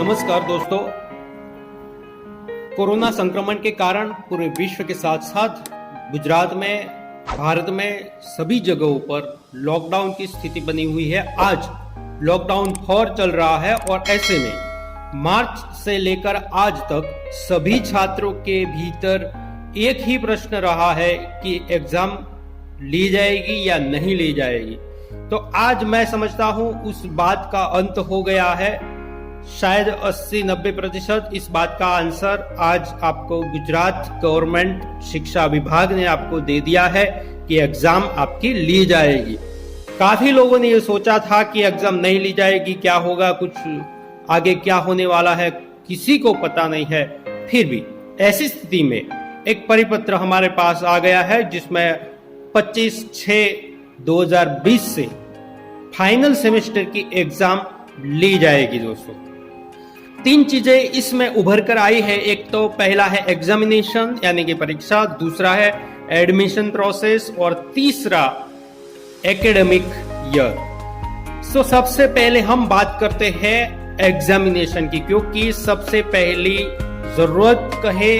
नमस्कार दोस्तों। कोरोना संक्रमण के कारण पूरे विश्व के साथ साथ गुजरात में, भारत में सभी जगहों पर लॉकडाउन की स्थिति बनी हुई है। आज लॉकडाउन 4 चल रहा है और ऐसे में मार्च से लेकर आज तक सभी छात्रों के भीतर एक ही प्रश्न रहा है कि एग्जाम ली जाएगी या नहीं ली जाएगी। तो आज मैं समझता हूं उस बात का अंत हो गया है। शायद 80-90% इस बात का आंसर आज आपको गुजरात गवर्नमेंट शिक्षा विभाग ने आपको दे दिया है कि एग्जाम आपकी ली जाएगी। काफी लोगों ने ये सोचा था कि एग्जाम नहीं ली जाएगी, क्या होगा, कुछ आगे क्या होने वाला है, किसी को पता नहीं है। फिर भी ऐसी स्थिति में एक परिपत्र हमारे पास आ गया है जिसमें 25/6/2020 से फाइनल सेमेस्टर की एग्जाम ली जाएगी। दोस्तों 3 चीजें इसमें उभर कर आई है। एक तो पहला है एग्जामिनेशन यानी कि परीक्षा, दूसरा है एडमिशन प्रोसेस और तीसरा एकेडमिक ईयर। तो सबसे पहले हम बात करते हैं एग्जामिनेशन की, क्योंकि सबसे पहली जरूरत कहे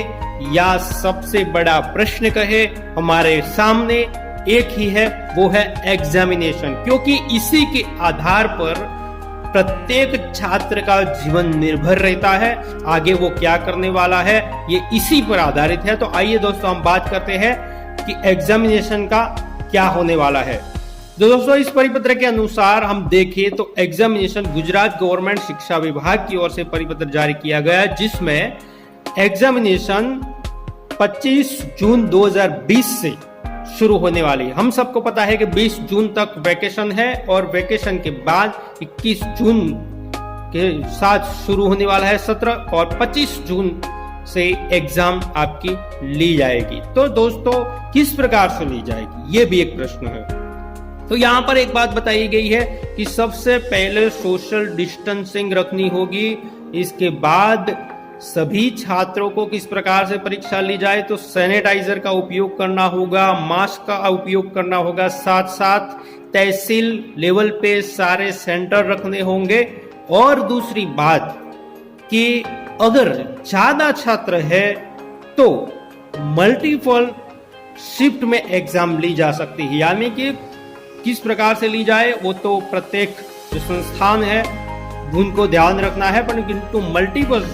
या सबसे बड़ा प्रश्न कहे हमारे सामने एक ही है, वो है एग्जामिनेशन। क्योंकि इसी के आधार पर प्रत्येक छात्र का जीवन निर्भर रहता है, आगे वो क्या करने वाला है ये इसी पर आधारित है। तो आइए दोस्तों हम बात करते हैं कि एग्जामिनेशन का क्या होने वाला है। दोस्तों इस परिपत्र के अनुसार हम देखें तो एग्जामिनेशन गुजरात गवर्नमेंट शिक्षा विभाग की ओर से परिपत्र जारी किया गया है, जिसमें एग्जामिनेशन 25 जून 2020 से शुरू होने वाली है। हम सबको पता है कि 20 जून तक वैकेशन है और वैकेशन के बाद 21 जून के साथ शुरू होने वाला है सत्र, और 25 जून से एग्जाम आपकी ली जाएगी। तो दोस्तों किस प्रकार से ली जाएगी ये भी एक प्रश्न है। तो यहाँ पर एक बात बताई गई है कि सबसे पहले सोशल डिस्टेंसिंग रखनी होगी, इसके बाद सभी छात्रों को किस प्रकार से परीक्षा ली जाए तो सैनिटाइजर का उपयोग करना होगा, मास्क का उपयोग करना होगा, साथ साथ तहसील लेवल पे सारे सेंटर रखने होंगे। और दूसरी बात कि अगर ज्यादा छात्र है तो मल्टीपल शिफ्ट में एग्जाम ली जा सकती है। यानी कि किस प्रकार से ली जाए वो तो प्रत्येक जो संस्थान है उनको ध्यान रखना है, परंतु मल्टीपल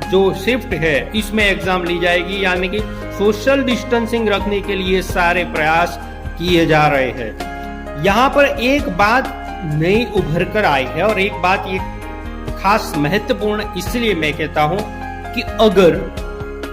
जो शिफ्ट है इसमें एग्जाम ली जाएगी। यानी कि सोशल डिस्टेंसिंग रखने के लिए सारे प्रयास किए जा रहे हैं। यहाँ पर एक बात नई उभर कर आई है और एक बात ये खास महत्वपूर्ण इसलिए मैं कहता हूं कि अगर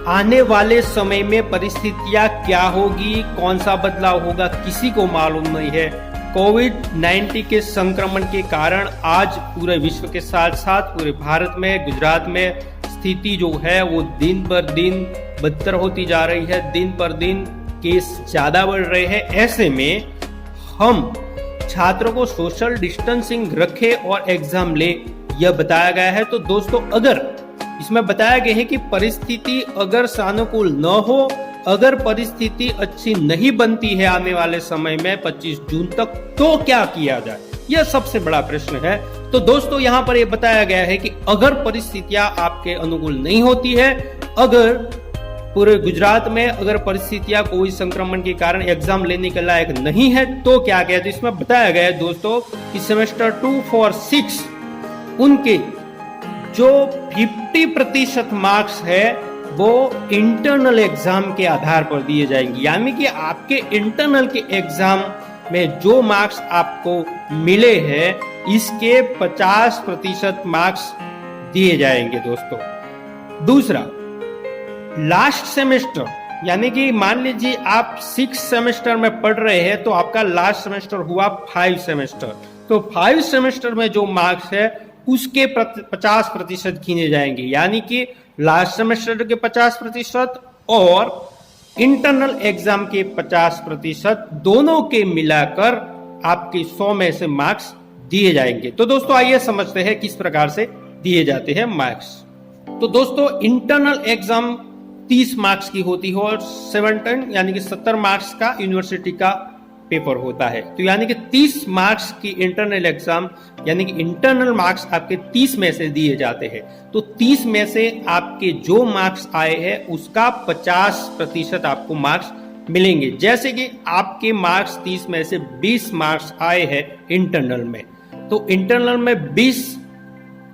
आने वाले समय में परिस्थितियां क्या होगी, कौन सा बदलाव होगा, किसी को मालूम नहीं है। कोविड-19 के संक्रमण के कारण आज पूरे विश्व के साथ साथ पूरे भारत में, गुजरात में स्थिति जो है वो दिन पर दिन बदतर होती जा रही है, दिन पर दिन केस ज्यादा बढ़ रहे हैं। ऐसे में हम छात्रों को सोशल डिस्टेंसिंग रखे और एग्जाम ले, यह बताया गया है। तो दोस्तों अगर इसमें बताया गया है कि परिस्थिति अगर सानुकूल न हो, अगर परिस्थिति अच्छी नहीं बनती है आने वाले समय में 25 जून तक, तो क्या किया जाए, यह सबसे बड़ा प्रश्न है। तो दोस्तों यहाँ पर यह बताया गया है कि अगर परिस्थितियां आपके अनुकूल नहीं होती है, अगर पूरे गुजरात में अगर परिस्थितियां कोई संक्रमण के कारण एग्जाम लेने के लायक नहीं है तो क्या किया जाए। इसमें बताया गया है दोस्तों कि सेमेस्टर 2 और 6 उनके जो 50% मार्क्स है वो इंटरनल एग्जाम के आधार पर दिए जाएंगे। यानी कि आपके इंटरनल के एग्जाम में जो मार्क्स आपको मिले हैं इसके 50% मार्क्स दिए जाएंगे। दोस्तों दूसरा, लास्ट सेमेस्टर यानी कि मान लीजिए आप 6 सेमेस्टर में पढ़ रहे हैं तो आपका लास्ट सेमेस्टर हुआ 5 सेमेस्टर, तो 5 सेमेस्टर में जो मार्क्स है उसके 50% गिने जाएंगे। यानी कि लास्ट सेमेस्टर के 50% और इंटरनल एग्जाम के 50%, दोनों के मिलाकर आपके 100 में से मार्क्स दिए जाएंगे। तो दोस्तों आइए समझते हैं किस प्रकार से दिए जाते हैं मार्क्स। तो दोस्तों इंटरनल एग्जाम 30 मार्क्स की होती है और 17 यानी कि 70 मार्क्स का यूनिवर्सिटी का पेपर होता है। तो यानी कि 30 मार्क्स की इंटरनल एग्जाम, यानी कि इंटरनल मार्क्स आपके 30 में से दिए जाते हैं। तो 30 में से आपके जो मार्क्स आए हैं उसका 50% आपको मार्क्स मिलेंगे। जैसे कि आपके मार्क्स 30 में से 20 मार्क्स आए हैं इंटरनल में, तो इंटरनल में 20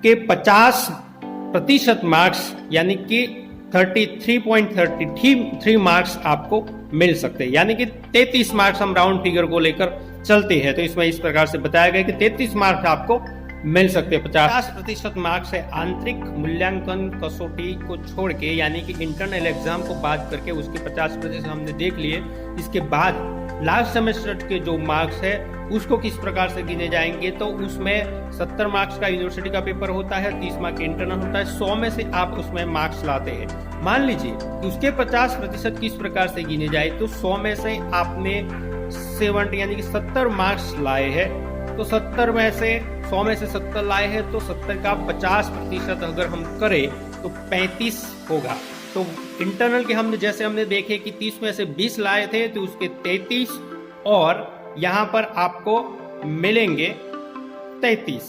के 50% मार्क्स यानी कि 33.33 मार्क्स आपको मिल सकते हैं। यानी कि 33 मार्क्स हम राउंड फिगर को लेकर चलते हैं, तो इसमें इस प्रकार से बताया गया कि 33 मार्क्स आपको मिल सकते हैं। 50% मार्क्स है आंतरिक मूल्यांकन कसौटी को छोड़ के, यानी कि इंटरनल एग्जाम को बात करके उसके 50% हमने देख लिए। इसके बाद लास्ट सेमेस्टर के जो मार्क्स है उसको किस प्रकार से गिने जाएंगे, तो उसमें 70 मार्क्स का यूनिवर्सिटी का पेपर होता है, 30 मार्क्स इंटरनल होता है, 100 में से आप उसमें मार्क्स लाते हैं। मान लीजिए उसके 50% किस प्रकार से गिने जाए, तो 100 में से आपने 70 यानी कि 70 मार्क्स लाए हैं, तो 70 में से 100 में से 70 लाए हैं, तो 70 का 50% अगर हम करें तो 35 होगा। तो इंटरनल के हमने देखे कि 30 में से 20 लाए थे, तो उसके 33 और यहाँ पर आपको मिलेंगे 35।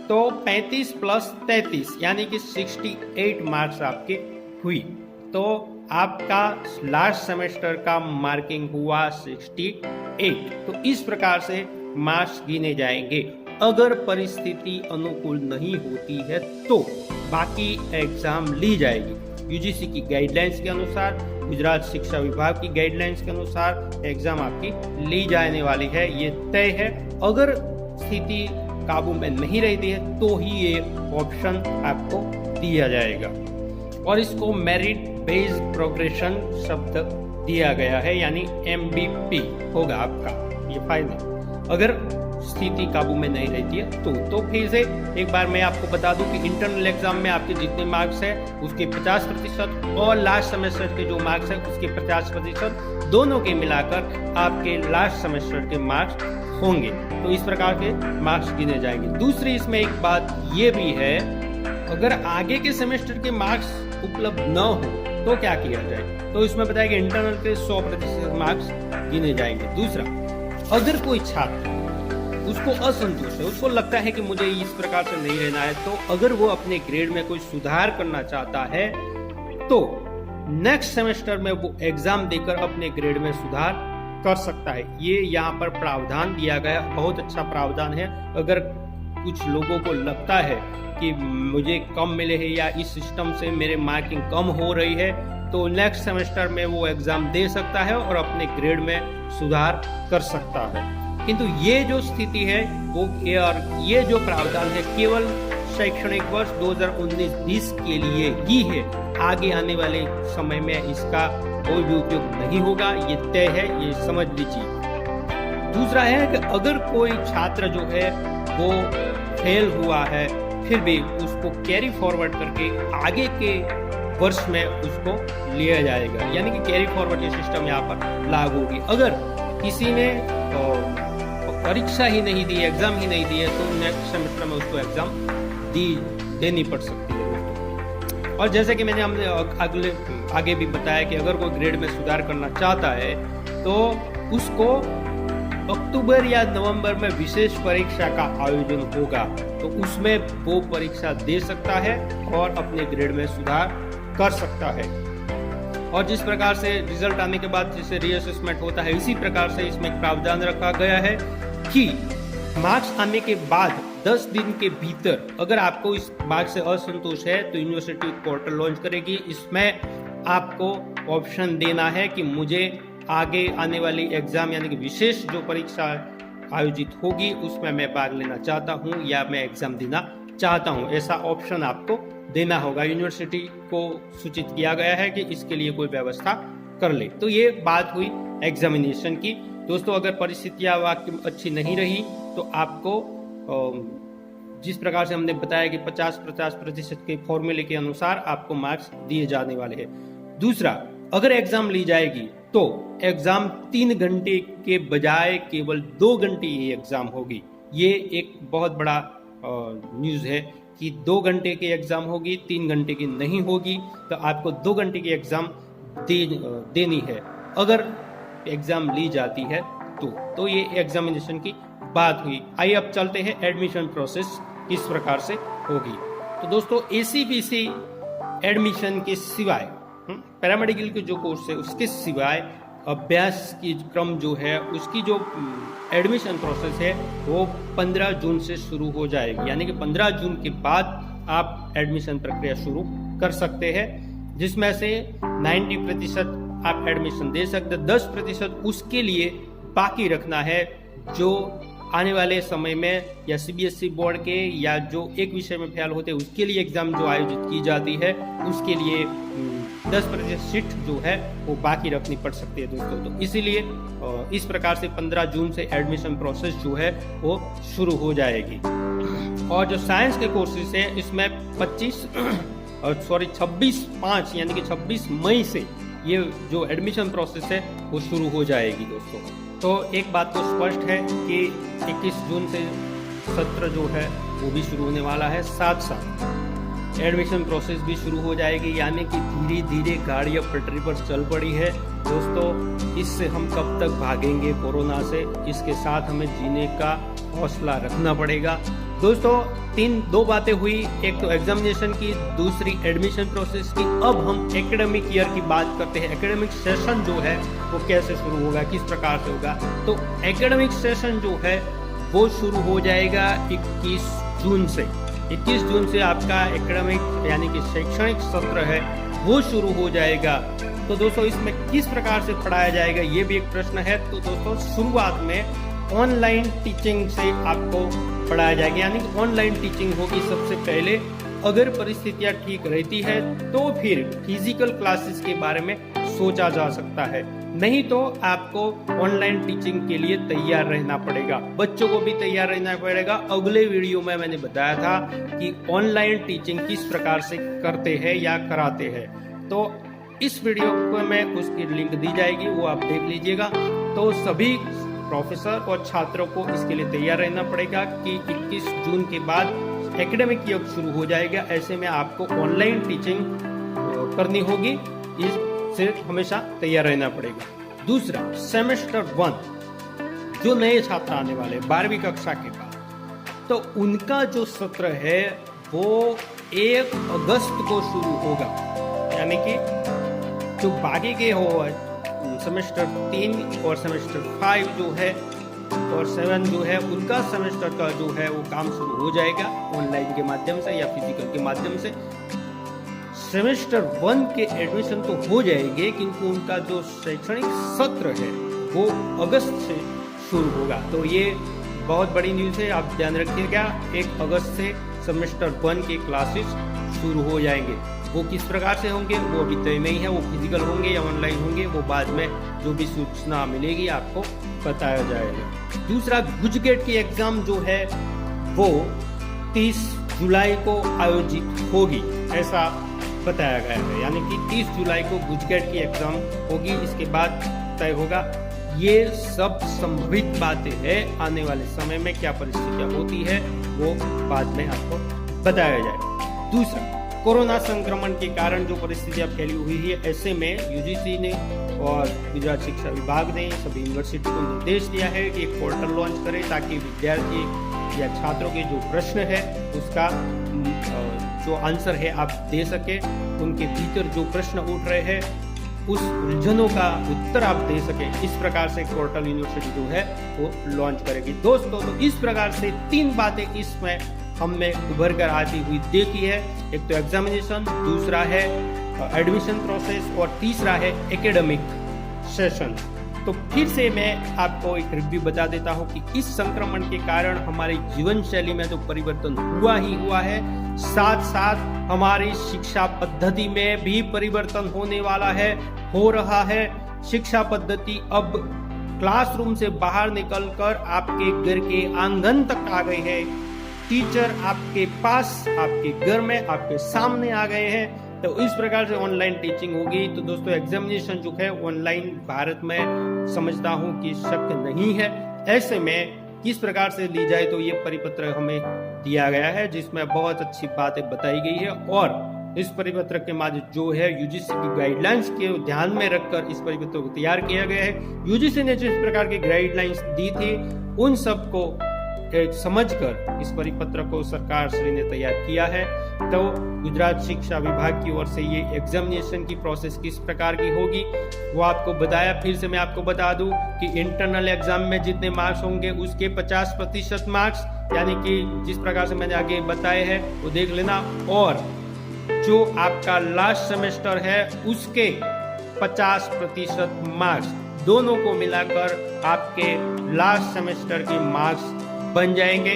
तो 35 प्लस 33 यानी कि 68 मार्क्स आपके हुई। तो आपका लास्ट सेमेस्टर का मार्किंग हुआ 68। तो इस प्रकार से मार्क्स गिने जाएंगे। अगर परिस्थिति अनुकूल नहीं होती है तो बाकी एग्जाम ली जाएगी। यूजीसी की गाइडलाइंस के अनुसार, गुजरात शिक्षा विभाग की गाइडलाइंस के अनुसार एग्जाम आपकी ली जाने वाली है, ये तय है। अगर स्थिति काबू में नहीं रहती है तो ही ये ऑप्शन आपको दिया जाएगा, और इसको मेरिट बेस्ड प्रोग्रेशन शब्द दिया गया है, यानी MBP होगा आपका ये फाइनल। अगर स्थिति काबू में नहीं रहती है तो फिर से एक बार मैं आपको बता दूं कि इंटरनल एग्जाम में आपके जितने मार्क्स है उसके 50% और लास्ट सेमेस्टर के जो मार्क्स है उसके 50%, दोनों के मिलाकर आपके लास्ट सेमेस्टर के मार्क्स होंगे। तो इस प्रकार के मार्क्स गिने जाएंगे। दूसरी इसमें एक बात ये भी है, अगर आगे के सेमेस्टर के मार्क्स उपलब्ध न हो तो क्या किया जाए, तो इसमें बताया कि इंटरनल के 100% मार्क्स गिने जाएंगे। दूसरा, अगर कोई छात्र उसको असंतोष है, उसको लगता है कि मुझे इस प्रकार से नहीं रहना है, तो अगर वो अपने ग्रेड में कोई सुधार करना चाहता है तो नेक्स्ट सेमेस्टर में वो एग्जाम देकर अपने ग्रेड में सुधार कर सकता है। ये यहाँ पर प्रावधान दिया गया, बहुत अच्छा प्रावधान है। अगर कुछ लोगों को लगता है कि मुझे कम मिले हैं या इस सिस्टम से मेरे मार्किंग कम हो रही है, तो नेक्स्ट सेमेस्टर में वो एग्जाम दे सकता है और अपने ग्रेड में सुधार कर सकता है। किंतु ये जो स्थिति है वो और ये जो प्रावधान है केवल शैक्षणिक वर्ष 2019-20 के लिए ही है। आगे आने वाले समय में इसका कोई भी उपयोग नहीं होगा, ये तय है, ये समझ लीजिए। दूसरा है कि अगर कोई छात्र जो है वो फेल हुआ है फिर भी उसको कैरी फॉरवर्ड करके आगे के वर्ष में उसको लिया जाएगा, यानी कि कैरी फॉरवर्ड ये सिस्टम यहाँ पर लागू होगी। अगर किसी ने परीक्षा ही नहीं दी, एग्जाम ही नहीं दिए, तो नेक्स्ट सेमेस्टर में उसको एग्जाम देनी पड़ सकती है। और जैसे कि मैंने हमने आगे भी बताया कि अगर कोई ग्रेड में सुधार करना चाहता है तो उसको अक्टूबर या नवंबर में विशेष परीक्षा का आयोजन होगा, तो उसमें वो परीक्षा दे सकता है और अपने ग्रेड में सुधार कर सकता है। और जिस प्रकार से रिजल्ट आने के बाद जैसे रीअसेसमेंट होता है, इसी प्रकार से इसमें एक प्रावधान रखा गया है कि मार्क्स आने के बाद 10 दिन के भीतर अगर आपको इस बात से असंतोष है तो यूनिवर्सिटी पोर्टल लॉन्च करेगी। इसमें आपको ऑप्शन देना है कि मुझे आगे आने वाली एग्जाम यानी कि विशेष जो परीक्षा आयोजित होगी उसमें मैं भाग लेना चाहता हूं या मैं एग्जाम देना चाहता हूं, ऐसा ऑप्शन आपको देना होगा। यूनिवर्सिटी को सूचित किया गया है कि इसके लिए कोई व्यवस्था कर ले। तो ये बात हुई एग्जामिनेशन की। दोस्तों, अगर परिस्थितियां वाकई अच्छी नहीं रही तो आपको जिस प्रकार से हमने बताया कि 50-50% के फॉर्मूले के अनुसार आपको मार्क्स दिए जाने वाले हैं। दूसरा, अगर एग्जाम ली जाएगी तो एग्जाम 3 घंटे के बजाय केवल 2 घंटे ही एग्जाम होगी। ये एक बहुत बड़ा न्यूज़ है कि 2 घंटे की एग्जाम होगी, 3 घंटे की नहीं होगी। तो आपको 2 घंटे की एग्जाम देनी है। अगर एग्जाम ली जाती है तो ये एग्जामिनेशन की बात हुई। आइए अब चलते हैं एडमिशन प्रोसेस किस प्रकार से होगी। तो दोस्तों ACPC एडमिशन के सिवाय पैरामेडिकल के जो कोर्स है उसके सिवाय अभ्यास की क्रम जो है उसकी जो एडमिशन प्रोसेस है वो 15 जून से शुरू हो जाएगी, यानी कि 15 जून के बाद आप एडमिशन प्रक्रिया शुरू कर सकते हैं, जिसमें से 90% आप एडमिशन दे सकते हैं, 10% उसके लिए बाकी रखना है जो आने वाले समय में या CBSE बोर्ड के या जो एक विषय में फेल होते हैं उसके लिए एग्जाम जो आयोजित की जाती है उसके लिए 10% सीट जो है वो बाकी रखनी पड़ सकती है दोस्तों। तो इसीलिए इस प्रकार से 15 जून से एडमिशन प्रोसेस जो है वो शुरू हो जाएगी। और जो साइंस के कोर्सेज है इसमें 26/5 यानी कि 26 मई से ये जो एडमिशन प्रोसेस है वो शुरू हो जाएगी दोस्तों। तो एक बात तो स्पष्ट है कि 21 जून से सत्र जो है वो भी शुरू होने वाला है, साथ साथ एडमिशन प्रोसेस भी शुरू हो जाएगी, यानी कि धीरे धीरे गाड़ी अब पटरी पर चल पड़ी है दोस्तों। इससे हम कब तक भागेंगे कोरोना से, इसके साथ हमें जीने का हौसला रखना पड़ेगा दोस्तों। दो बातें हुई, एक तो एग्जामिनेशन की, दूसरी एडमिशन प्रोसेस की। अब हम एकेडमिक ईयर की बात करते हैं। एकेडमिक सेशन जो है वो कैसे शुरू होगा, किस प्रकार से होगा। तो एकेडमिक सेशन जो है वो शुरू हो जाएगा 21 जून से। 21 जून से आपका एकेडमिक यानी कि शैक्षणिक सत्र है वो शुरू हो जाएगा। तो दोस्तों इसमें किस प्रकार से पढ़ाया जाएगा ये भी एक प्रश्न है। तो दोस्तों शुरुआत में ऑनलाइन टीचिंग से आपको पढ़ाया जाएगा, यानी कि ऑनलाइन टीचिंग होगी सबसे पहले। अगर परिस्थितियां ठीक रहती है तो फिर फिजिकल क्लासेस के बारे में सोचा जा सकता है, नहीं तो आपको ऑनलाइन टीचिंग के लिए तैयार रहना पड़ेगा, बच्चों को भी तैयार रहना पड़ेगा। अगले वीडियो में मैंने बताया था कि ऑनलाइन टीचिंग किस प्रकार से करते हैं या कराते हैं, तो इस वीडियो को में उसकी लिंक दी जाएगी, वो आप देख लीजिएगा। तो सभी प्रोफेसर और छात्रों को इसके लिए तैयार रहना पड़ेगा कि 21 जून के बाद एकेडमिक ईयर शुरू हो जाएगा। ऐसे में आपको ऑनलाइन टीचिंग करनी होगी, इससे हमेशा तैयार रहना पड़ेगा। दूसरा, सेमेस्टर 1 जो नए छात्र आने वाले 12वीं कक्षा के बाद, तो उनका जो सत्र है वो 1 अगस्त को शुरू होगा, यानी कि जो बाकी के हो सेमेस्टर 3 और सेमेस्टर 5 जो है और 7 जो है उनका सेमेस्टर का जो है वो काम शुरू हो जाएगा ऑनलाइन के माध्यम से या फिजिकल के माध्यम से। सेमेस्टर 1 के एडमिशन तो हो जाएंगे, किंतु उनका जो शैक्षणिक सत्र है वो अगस्त से शुरू होगा। तो ये बहुत बड़ी न्यूज़ है, आप ध्यान रखिएगा। 1 अगस्त से सेमेस्टर 1 के क्लासेस शुरू हो जाएंगे। वो किस प्रकार से होंगे वो अभी तय नहीं है, वो फिजिकल होंगे या ऑनलाइन होंगे, वो बाद में जो भी सूचना मिलेगी आपको बताया जाएगा। दूसरा, गुजगेट की एग्जाम जो है वो 30 जुलाई को आयोजित होगी, ऐसा बताया गया है, यानी कि 30 जुलाई को गुजगेट की एग्जाम होगी। इसके बाद तय होगा। ये सब संभावित बातें हैं, आने वाले समय में क्या परिस्थितियां होती है वो बाद में आपको बताया जाएगा। दूसरा, कोरोना संक्रमण के कारण जो परिस्थितियां फैली हुई है, ऐसे में UGC ने और गुजरात शिक्षा विभाग ने सभी यूनिवर्सिटी को निर्देश दिया है कि एक पोर्टल लॉन्च करें ताकि विद्यार्थी या छात्रों के जो प्रश्न है उसका जो आंसर है आप दे सके, उनके भीतर जो प्रश्न उठ रहे हैं उस उलझनों का उत्तर आप दे सके। इस प्रकार से पोर्टल यूनिवर्सिटी जो है वो लॉन्च करेगी दोस्तों। तो इस प्रकार से 3 बातें इसमें हमने उभर कर आती हुई देखी है। एक तो एग्जामिनेशन, दूसरा है एडमिशन प्रोसेस और तीसरा है एकेडमिक सेशन। तो फिर से मैं आपको एक रिव्यू बता देता हूं कि इस संक्रमण के कारण हमारी जीवन शैली में तो परिवर्तन हुआ ही हुआ है, साथ साथ हमारी शिक्षा पद्धति में भी परिवर्तन होने वाला है, हो रहा है। शिक्षा पद्धति अब क्लासरूम से बाहर निकलकर आपके घर के आंगन तक आ गई है। टीचर आपके पास, आपके घर में, आपके सामने आ गए हैं। तो इस प्रकार से ऑनलाइन टीचिंग होगी। तो दोस्तों एग्जामिनेशन जो है ऑनलाइन भारत में समझता हूं कि शक नहीं है। ऐसे में किस प्रकार से ली जाए, तो ये परिपत्र हमें दिया गया है जिसमें बहुत अच्छी बातें बताई गई है और इस परिपत्र के माध्यम जो है यूजीसी की गाइडलाइंस के ध्यान में रखकर इस परिपत्र को तैयार किया गया है। यूजीसी ने जिस प्रकार की गाइडलाइंस दी थी उन सबको समझकर इस परिपत्र को सरकार श्री ने तैयार किया है। तो गुजरात शिक्षा विभाग की ओर से ये एग्जामिनेशन की प्रोसेस किस प्रकार की होगी वो आपको बताया। फिर से मैं आपको बता दूं कि इंटरनल एग्जाम में जितने मार्क्स होंगे उसके 50% मार्क्स, यानी कि जिस प्रकार से मैंने आगे बताए हैं वो देख लेना, और जो आपका लास्ट सेमेस्टर है उसके 50% मार्क्स, दोनों को मिलाकर आपके लास्ट सेमेस्टर के मार्क्स बन जाएंगे।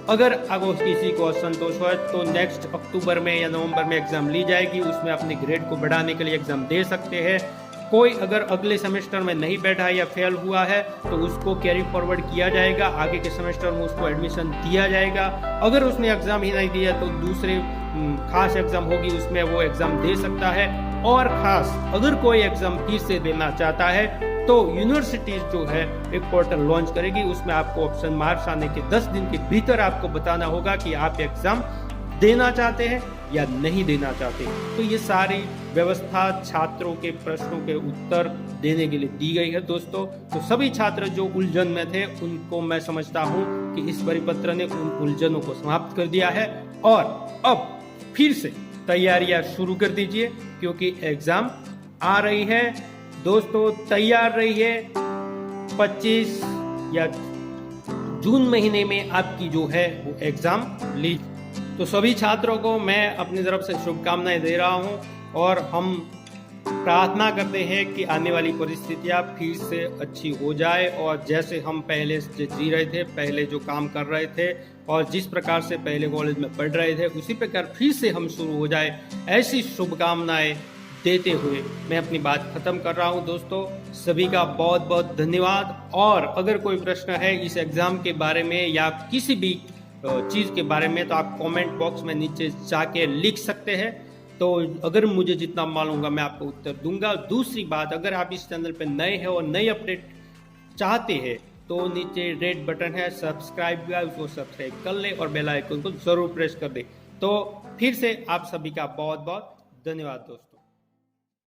अगर किसी को असंतोष हो तो नेक्स्ट अक्टूबर में या नवंबर में एग्जाम ली जाएगी, उसमें अपने ग्रेड को बढ़ाने के लिए एग्जाम दे सकते हैं। कोई अगर अगले सेमेस्टर में नहीं बैठा या फेल हुआ है तो उसको कैरी फॉरवर्ड किया जाएगा, आगे के सेमेस्टर में उसको एडमिशन दिया जाएगा। अगर उसने एग्जाम ही नहीं दिया तो दूसरे खास एग्जाम होगी उसमें वो एग्जाम दे सकता है। और खास अगर कोई एग्जाम फिर से देना चाहता है तो यूनिवर्सिटीज जो है एक पोर्टल लॉन्च करेगी, उसमें आपको ऑप्शन मार्क्स आने के 10 दिन के भीतर आपको बताना होगा कि आप एग्जाम देना चाहते हैं या नहीं देना चाहते। तो ये सारी व्यवस्था छात्रों के प्रश्नों के उत्तर देने के लिए दी गई है दोस्तों। तो सभी छात्र जो उलझन में थे उनको मैं समझता हूँ कि इस परिपत्र ने उन उलझनों को समाप्त कर दिया है, और अब फिर से तैयारियां शुरू कर दीजिए क्योंकि एग्जाम आ रही है दोस्तों। तैयार रहिए, 25 या जून महीने में आपकी जो है वो एग्जाम ली। तो सभी छात्रों को मैं अपनी तरफ से शुभकामनाएं दे रहा हूं, और हम प्रार्थना करते हैं कि आने वाली परिस्थितियां फिर से अच्छी हो जाए, और जैसे हम पहले जी रहे थे, पहले जो काम कर रहे थे और जिस प्रकार से पहले कॉलेज में पढ़ रहे थे उसी प्रकार फिर से हम शुरू हो जाए, ऐसी शुभकामनाएं देते हुए मैं अपनी बात खत्म कर रहा हूं दोस्तों। सभी का बहुत बहुत धन्यवाद। और अगर कोई प्रश्न है इस एग्जाम के बारे में या किसी भी चीज़ के बारे में तो आप कमेंट बॉक्स में नीचे जाके लिख सकते हैं। तो अगर मुझे जितना मालूम होगा मैं आपको उत्तर दूंगा। दूसरी बात, अगर आप इस चैनल पे नए हैं और नई अपडेट चाहते हैं तो नीचे रेड बटन है सब्सक्राइब का, उसको सब्सक्राइब कर ले और बेल आइकन को जरूर प्रेस कर दे। तो फिर से आप सभी का बहुत बहुत धन्यवाद दोस्तों।